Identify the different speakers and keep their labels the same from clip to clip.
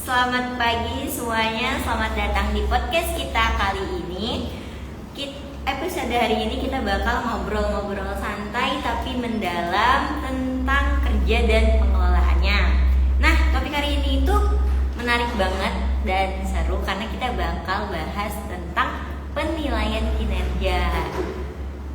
Speaker 1: Selamat pagi semuanya, selamat datang di podcast kita kali ini. Episode hari ini kita bakal ngobrol-ngobrol santai tapi mendalam tentang kerja dan pengelolaannya. Nah, topik hari ini itu menarik banget dan seru karena kita bakal bahas tentang penilaian kinerja.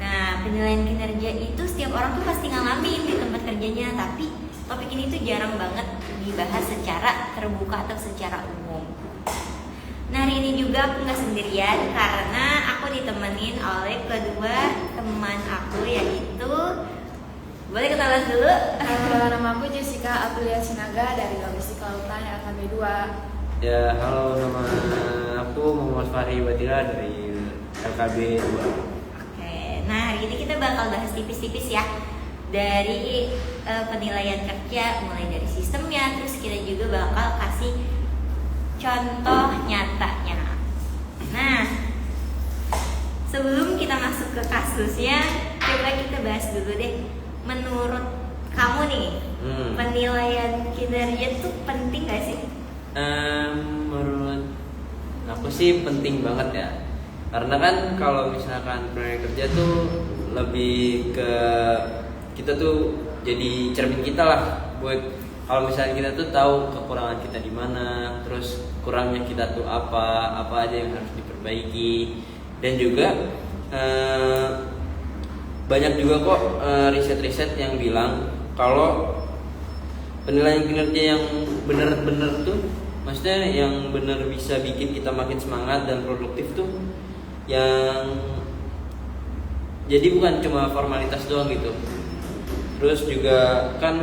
Speaker 1: Nah, penilaian kinerja itu setiap orang tuh pasti ngalamin di tempat kerjanya, tapi topik ini tuh jarang banget dibahas secara terbuka atau secara umum. Nah, hari ini juga aku nggak sendirian karena aku ditemenin oleh kedua teman aku, yaitu boleh kenalan dulu.
Speaker 2: Nama aku Jessica Aprilia Sinaga dari Logistik Kelautan LKB 2.
Speaker 3: Ya, halo, nama aku Muhammad Fahri Batira dari LKB 2.
Speaker 1: Oke, nah hari ini kita bakal bahas tipis-tipis ya, dari penilaian kerja, mulai dari sistemnya, terus kita juga bakal kasih contoh nyatanya. Nah, sebelum kita masuk ke kasusnya, coba kita bahas dulu deh. Menurut kamu nih, penilaian kinerja tuh penting gak sih?
Speaker 3: Menurut aku sih penting banget ya. Karena kan kalau misalkan penilaian kerja tuh lebih ke kita tuh jadi cermin kita lah, buat kalau misalnya kita tuh tahu kekurangan kita di mana, terus kurangnya kita tuh apa aja yang harus diperbaiki. Dan juga banyak juga kok riset-riset yang bilang kalau penilaian kinerja yang benar-benar tuh, maksudnya yang benar bisa bikin kita makin semangat dan produktif tuh, yang jadi bukan cuma formalitas doang gitu. Terus juga kan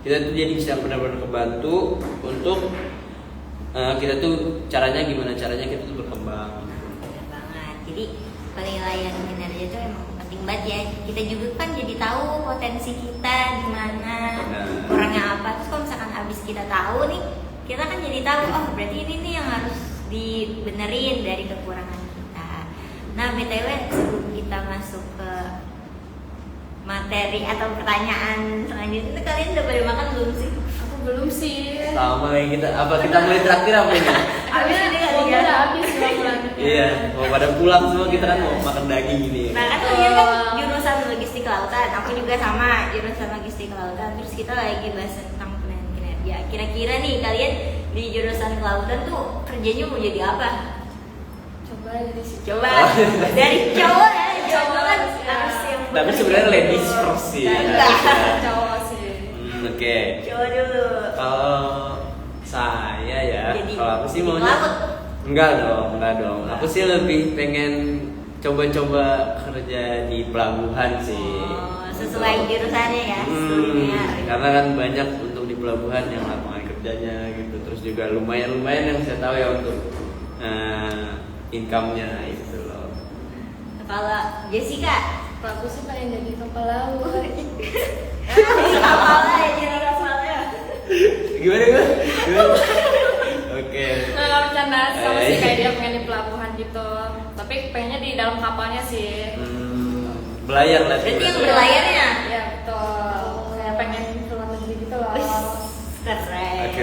Speaker 3: kita tuh jadi bisa benar-benar kebantu untuk kita tuh gimana caranya kita tuh berkembang.
Speaker 1: Benar banget. Jadi penilaian kinerja itu emang penting banget ya. Kita juga kan jadi tahu potensi kita di mana, kurangnya apa. Terus kalau misalkan habis kita tahu nih, kita kan jadi tahu, oh berarti ini nih yang harus dibenerin dari kekurangan kita. Nah, BTW sebelum kita masuk ke materi atau pertanyaan selanjutnya, kalian udah pada makan belum sih?
Speaker 2: Aku belum sih.
Speaker 3: Sama kayak kita mulai traktir apa ini?
Speaker 1: Habis ini kali ya?
Speaker 2: Udah habis pulang.
Speaker 3: Iya, mau pada pulang semua, kita kan mau makan daging gini.
Speaker 1: Nah kan kalian kan jurusan logistik kelautan, aku juga sama jurusan logistik kelautan. Terus kita lagi bahas tentang penilaian kinerja. Kira-kira nih kalian di jurusan kelautan tuh kerjanya mau jadi apa?
Speaker 2: Coba dari situ.
Speaker 1: Coba dari cowok ya, cowok kan harus yang
Speaker 3: Tapi sebenarnya ladies first sih.
Speaker 2: Cowok sih.
Speaker 3: Oke.
Speaker 1: Coba dulu.
Speaker 3: Kalau saya ya,
Speaker 1: Jadi
Speaker 3: kalau aku sih
Speaker 1: jadi
Speaker 3: maunya
Speaker 1: pelaut.
Speaker 3: enggak dong. Aku sih lebih pengen coba-coba kerja di pelabuhan sih.
Speaker 1: Oh, sesuai jurusannya ya, sesuai.
Speaker 3: Karena kan banyak untuk di pelabuhan yang lapangan kerjanya gitu. Terus juga lumayan yang saya tahu ya untuk income-nya itu loh.
Speaker 1: Kalau Jessica,
Speaker 2: Kalau aku sih pengen jadi kapal laut.
Speaker 1: kapal ya, jadi kapalnya.
Speaker 3: Gimana? Oke.
Speaker 2: Nah, nggak bercanda sama sih, kayak dia pengen di pelabuhan gitu. Tapi pengennya di dalam kapalnya sih.
Speaker 3: Belayar lah.
Speaker 1: Berarti yang berlayarnya?
Speaker 2: Ya betul. Kayak pengen ke luar negeri gitu loh.
Speaker 1: Wih, keren.
Speaker 3: Oke.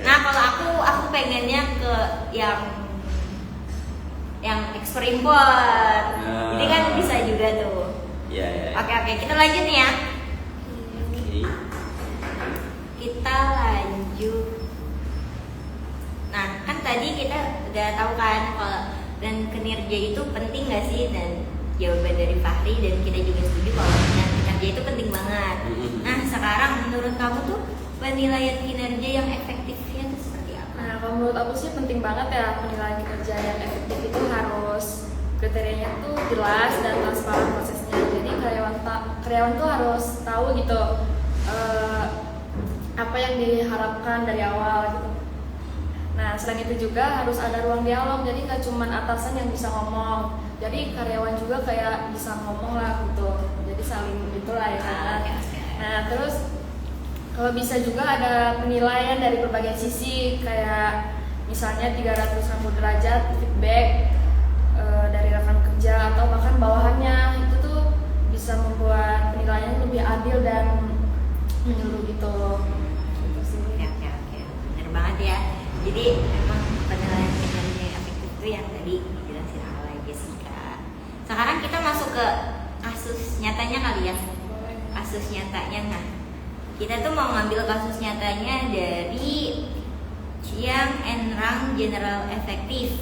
Speaker 1: Nah kalau aku pengennya ke yang ekspor impor. Jadi kan bisa juga tuh.
Speaker 3: Iya.
Speaker 1: Oke, kita lanjut nih ya.
Speaker 3: Oke.
Speaker 1: Kita lanjut. Nah kan tadi kita udah tahu kan kalau dan kinerja itu penting gak sih, dan jawaban dari Fahri dan kita juga setuju kalau kinerja itu penting banget. Nah sekarang menurut kamu tuh penilaian kinerja yang efektifnya itu seperti apa?
Speaker 2: Nah, kalau menurut aku sih penting banget ya penilaian kinerja yang efektif itu harus kriterianya tuh jelas dan transparan prosesnya. Jadi karyawan tuh harus tahu gitu apa yang diharapkan dari awal gitu. Nah, selain itu juga harus ada ruang dialog. Jadi nggak cuma atasan yang bisa ngomong. Jadi karyawan juga kayak bisa ngomong lah gitu. Jadi saling itulah ya kan. Nah, terus kalau bisa juga ada penilaian dari berbagai sisi, kayak misalnya 360 derajat feedback dari rekan kerja atau bahkan bawahannya. Itu tuh bisa membuat penilaian lebih adil dan menyeluruh gitu. Gitu sih.
Speaker 1: Oke. Bener banget banget ya. Jadi memang penilaian kinerja yang efektif itu yang tadi dijelasin oleh Jessica. Sekarang kita masuk ke kasus nyatanya kali ya. Kasus nyatanya, nah kita tuh mau ngambil kasus nyatanya dari Chiang and Rang General Effective.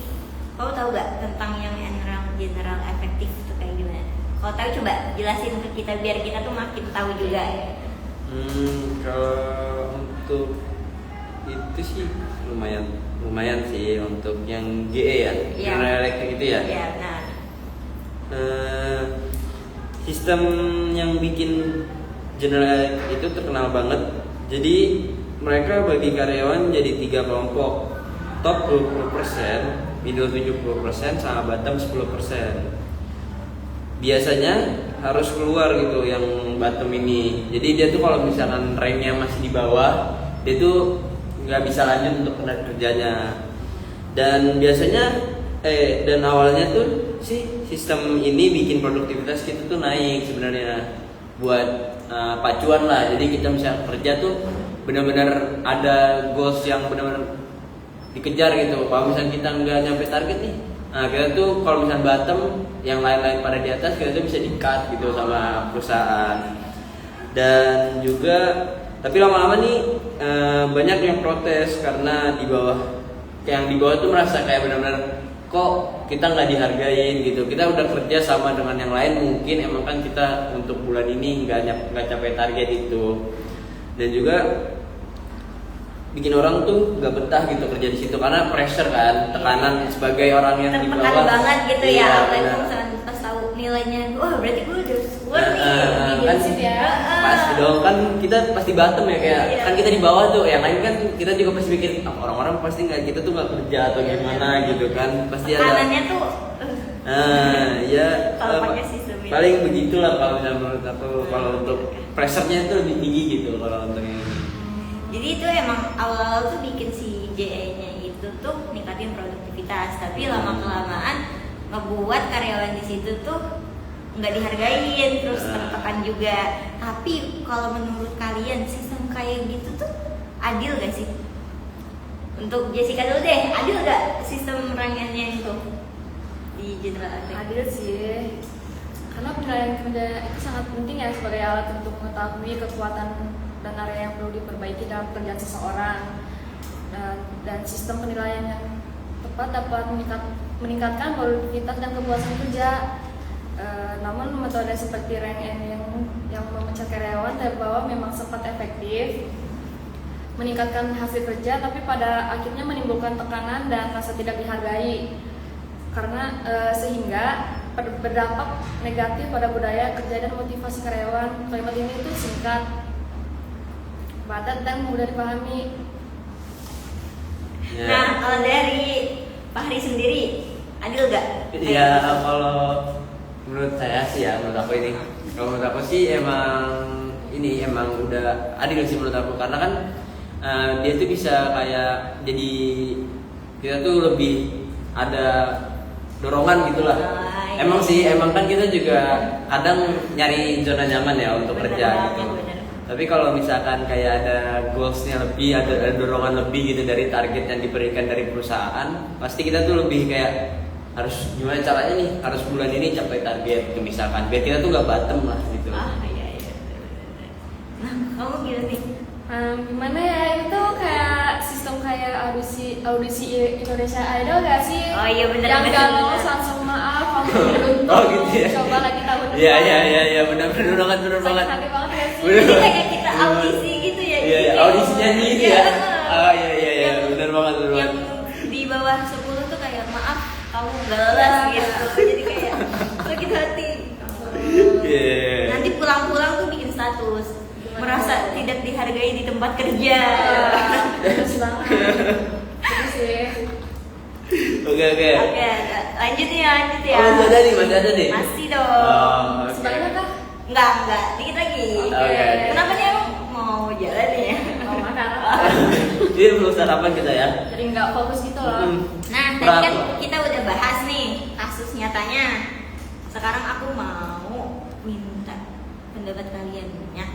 Speaker 1: Kau tahu gak tentang yang and Rang General Effective itu kayak gimana? Kalau tahu coba jelasin ke kita biar kita tuh makin tahu juga.
Speaker 3: Kalau untuk itu sih lumayan sih untuk yang GE ya, General Electric itu ya.
Speaker 1: Iya, nah.
Speaker 3: Sistem yang bikin General Electric itu terkenal banget. Jadi mereka bagi karyawan jadi 3 kelompok. Top 20%, middle 70%, sama bottom 10%. Biasanya harus keluar gitu yang bottom ini. Jadi dia tuh kalau misalkan ranknya masih di bawah, dia tuh nggak bisa lanjut untuk kerjanya. Dan biasanya dan awalnya tuh sih sistem ini bikin produktivitas kita tuh naik sebenarnya buat pacuan lah. Jadi kita bisa kerja tuh benar-benar ada goals yang benar-benar dikejar gitu. Kalau misalnya kita nggak nyampe target nih, nah kita tuh kalau misalnya bottom, yang lain-lain pada di atas, kita tuh bisa di-cut gitu sama perusahaan. Dan juga tapi lama-lama nih banyak yang protes karena di bawah tuh merasa kayak benar-benar kok kita nggak dihargain gitu. Kita udah kerja sama dengan yang lain, mungkin emang kan kita untuk bulan ini nggak capai target itu. Dan juga bikin orang tuh nggak betah gitu kerja di situ karena pressure kan, tekanan sebagai orang yang di bawah.
Speaker 1: Tertekan banget gitu ya,
Speaker 3: Iya,
Speaker 1: apalagi
Speaker 3: benar.
Speaker 1: misalkan pas tahu nilainya, wah berarti gue udah score nih,
Speaker 3: Kan
Speaker 1: gitu ya.
Speaker 3: pasti dong, kan kita pasti bottom ya kayak
Speaker 1: Iya.
Speaker 3: kan kita di bawah tuh, yang lain kan kita juga pasti mikir orang-orang pasti nggak, kita tuh nggak kerja atau
Speaker 1: Iya,
Speaker 3: gimana
Speaker 1: benar.
Speaker 3: gitu kan, pasti ada.
Speaker 1: Tekanannya tuh
Speaker 3: Ya
Speaker 1: kalau pakai sistem ini.
Speaker 3: paling begitulah kalau misalnya menurut aku. Kalau untuk pressure-nya itu lebih tinggi gitu kalau untuk yang ini.
Speaker 1: Jadi itu emang awal-awal tuh bikin si JE-nya itu tuh ningkatin produktivitas, tapi lama-kelamaan ngebuat karyawan di situ tuh nggak dihargain, terus tertekan juga. Tapi kalau menurut kalian sistem kayak gitu tuh adil gak sih? Untuk Jessica dulu deh, adil gak sistem rangiannya itu di General Electric?
Speaker 2: Adil sih, karena penilaian kerja itu sangat penting ya sebagai alat untuk mengetahui kekuatan dan area yang perlu diperbaiki dalam pekerjaan seseorang. Dan sistem penilaian yang tepat dapat meningkatkan produktivitas dan kepuasan kerja. Namun metode seperti rank and yang memecat karyawan terbawa memang sempat efektif meningkatkan hasil kerja, tapi pada akhirnya menimbulkan tekanan dan rasa tidak dihargai karena sehingga berdampak negatif pada budaya kerja dan motivasi karyawan. Kalimat ini itu singkat, padat dan mudah dipahami.
Speaker 3: Ya.
Speaker 1: Nah, kalau dari Fahri sendiri, adil gak?
Speaker 3: Ya kalau menurut saya sih ya, menurut aku ini, kalau menurut aku sih emang udah adil sih menurut aku, karena kan dia tuh bisa kayak jadi kita tuh lebih ada dorongan gitulah.
Speaker 1: Iya.
Speaker 3: Emang kan kita juga kadang nyari zona nyaman ya untuk
Speaker 1: Bener
Speaker 3: kerja
Speaker 1: banget,
Speaker 3: gitu.
Speaker 1: bener.
Speaker 3: Tapi kalau misalkan kayak ada goalsnya lebih, ada dorongan lebih gitu dari target yang diberikan dari perusahaan, pasti kita tuh lebih kayak harus gimana caranya nih, harus bulan ini capai target gitu misalkan, biar kita tuh nggak bottom lah gitu.
Speaker 1: Iya. Nah, kamu gimana nih?
Speaker 2: Gimana ya, itu kayak sistem kayak audisi Indonesia Idol gak sih?
Speaker 1: Oh iya, bener,
Speaker 2: Yang
Speaker 1: bener,
Speaker 2: gak
Speaker 1: bener.
Speaker 2: lolos langsung maaf, kamu beruntung.
Speaker 3: Oh, gitu ya?
Speaker 2: Coba lagi tahun depan.
Speaker 3: Iya benar banget.
Speaker 2: Sakit hati banget gak sih?
Speaker 3: Bener.
Speaker 1: Jadi kayak kita audisi gitu ya.
Speaker 3: Iya,
Speaker 1: jadi kayak
Speaker 3: audisi nyanyi gitu ya. Oh iya, benar banget.
Speaker 1: Yang di bawah 10 tuh kayak maaf kamu gak lolos gitu. Jadi kayak sakit hati.
Speaker 3: Iya.
Speaker 1: Nanti pulang-pulang tuh bikin status merasa tidak dihargai di tempat kerja.
Speaker 2: Terus banget. Itu sih.
Speaker 3: Oke.
Speaker 1: Oke, lanjut ya.
Speaker 3: Oh, masih ada nih.
Speaker 1: Masih dong.
Speaker 3: Oh, oke.
Speaker 2: Sebaliknya kah?
Speaker 1: Enggak, dikit lagi.
Speaker 3: Oke.
Speaker 1: Kenapa nih emang mau jalan nih ya?
Speaker 2: Mau makan.
Speaker 3: Ini belum sarapan kita ya.
Speaker 2: Jadi nggak fokus gitu loh.
Speaker 1: Nah, tadi kan kita udah bahas nih kasus nyatanya. Sekarang aku mau minta pendapat kalian ya.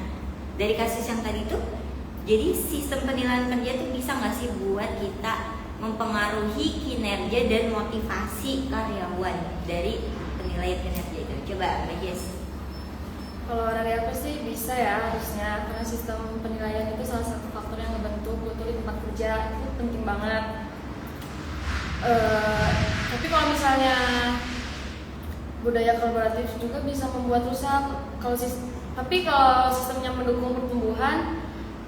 Speaker 1: Dari kasus yang tadi tuh, Jadi sistem penilaian kerja tuh bisa nggak sih buat kita mempengaruhi kinerja dan motivasi karyawan dari penilaian kinerja itu? Coba Mbak Jess.
Speaker 2: Kalau dari aku sih bisa ya harusnya, karena sistem penilaian itu salah satu faktor yang ngebentuk kultur di tempat kerja, itu penting banget. Tapi kalau misalnya budaya kolaboratif juga bisa membuat rusak. Tapi kalau sistemnya mendukung pertumbuhan,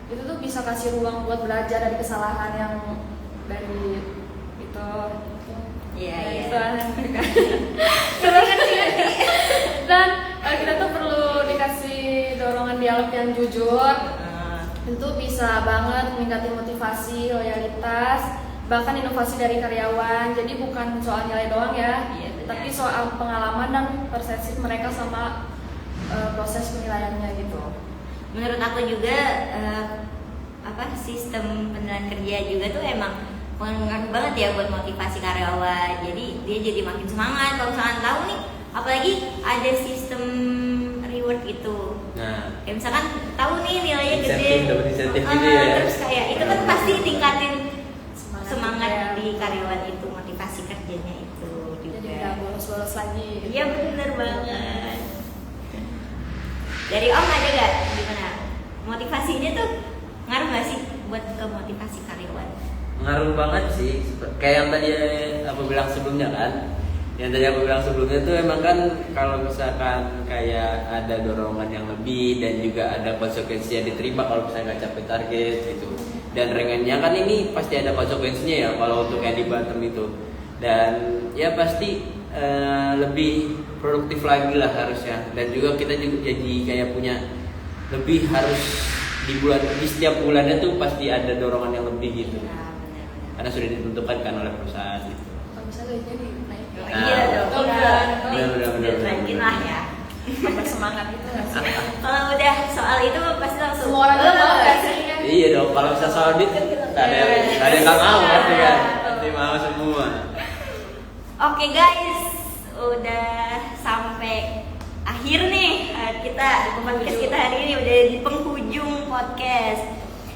Speaker 2: itu tuh bisa kasih ruang buat belajar dari kesalahan yang dari itu.
Speaker 1: Iya.
Speaker 2: Terus dan kita tuh perlu dikasih dorongan dialog yang jujur. Itu bisa banget meningkatkan motivasi, loyalitas, bahkan inovasi dari karyawan. Jadi bukan soal nilai doang ya, tapi soal pengalaman dan persepsi mereka sama proses penilaiannya gitu.
Speaker 1: Menurut aku juga sistem penilaian kerja juga tuh emang mengaruh banget ya buat motivasi karyawan. Jadi dia jadi makin semangat kalau misalkan tahu nih, apalagi ada sistem reward gitu.
Speaker 3: Nah,
Speaker 1: Kayak misalkan tahu nih nilainya gede,
Speaker 3: dapat insentif gitu ya.
Speaker 1: terus kayak itu kan pasti tingkatin semangat
Speaker 2: ya.
Speaker 1: di karyawan itu, motivasi kerjanya itu juga.
Speaker 2: Jadi nggak bolos-bolos lagi.
Speaker 1: Iya bener banget. Dari Om ada gak gimana? Motivasinya tuh ngaruh gak sih buat ke motivasi karyawan?
Speaker 3: ngaruh banget sih, kayak yang tadi aku bilang sebelumnya kan. Yang tadi aku bilang sebelumnya tuh emang kan kalau misalkan kayak ada dorongan yang lebih dan juga ada konsekuensi yang diterima kalau misalnya nggak capai target gitu. Dan ringannya kan ini pasti ada konsekuensinya ya kalau untuk yang di bottom itu. Dan ya pasti lebih produktif lagi lah harusnya. Dan juga kita juga jadi kayak punya lebih harus di setiap bulannya tuh pasti ada dorongan yang lebih gitu.
Speaker 1: Nah, bener-bener.
Speaker 3: Karena sudah ditentukan kan oleh perusahaan gitu.
Speaker 2: Kalau misalnya gajinya dinaik,
Speaker 1: Iya dong,
Speaker 3: bener.
Speaker 1: naikin lah ya.
Speaker 2: tambah semangat gitu nggak sih?
Speaker 1: Kalau udah soal itu pasti langsung
Speaker 2: Semua orang tuh mau nggak sih?
Speaker 3: Iya dong, kalau bisa soal duit kan kita nggak ada yang nggak mau pasti kan, pasti mau semua.
Speaker 1: Oke guys, udah sampai akhir nih kita podcast kita hari ini udah di penghujung podcast.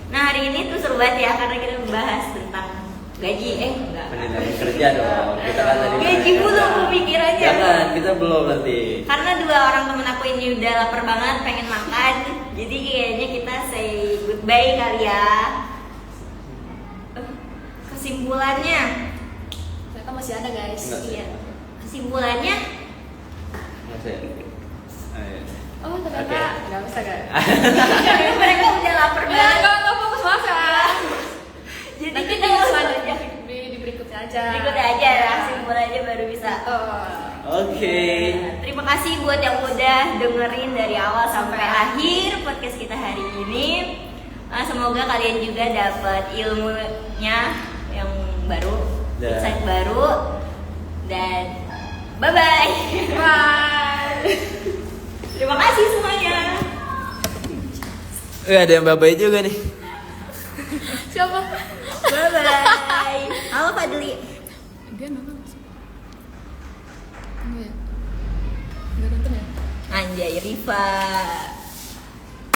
Speaker 1: Nah hari ini tuh seru banget ya karena kita membahas tentang gaji enggak.
Speaker 3: Penilaian kerja dong, kita kan tadi.
Speaker 1: Gaji belum pemikirannya.
Speaker 3: Jangan, kita belum nanti.
Speaker 1: Karena dua orang temen aku ini udah lapar banget pengen makan, jadi kayaknya kita say goodbye kali ya. Kesimpulannya,
Speaker 2: Ternyata masih ada guys.
Speaker 3: Enggak sih.
Speaker 1: iya. Kesimpulannya,
Speaker 3: Masih. Ayo.
Speaker 2: Oh ternyata
Speaker 3: Oke.
Speaker 2: nggak bisa guys.
Speaker 1: mereka udah lapar
Speaker 2: Nggak
Speaker 1: banget.
Speaker 2: fokus makan.
Speaker 1: Jadi
Speaker 2: Nanti
Speaker 1: kita
Speaker 2: di
Speaker 1: langsung
Speaker 2: selanjutnya
Speaker 1: aja.
Speaker 2: di berikutnya aja.
Speaker 1: Berikutnya aja, kesimpulannya baru bisa.
Speaker 3: Oke.
Speaker 1: Terima kasih buat yang udah dengerin dari awal sampai akhir podcast kita hari ini. Semoga kalian juga dapat ilmunya yang baru,
Speaker 3: Dan-
Speaker 1: insight baru, dan bye bye.
Speaker 2: Bye.
Speaker 1: Terima kasih semuanya.
Speaker 3: Ada yang babai juga nih.
Speaker 2: Siapa?
Speaker 1: Bye bye. Halo Fadli.
Speaker 2: Dia nonton nggak sih? Enggak ya? Enggak nonton ya?
Speaker 1: Anjay Riva.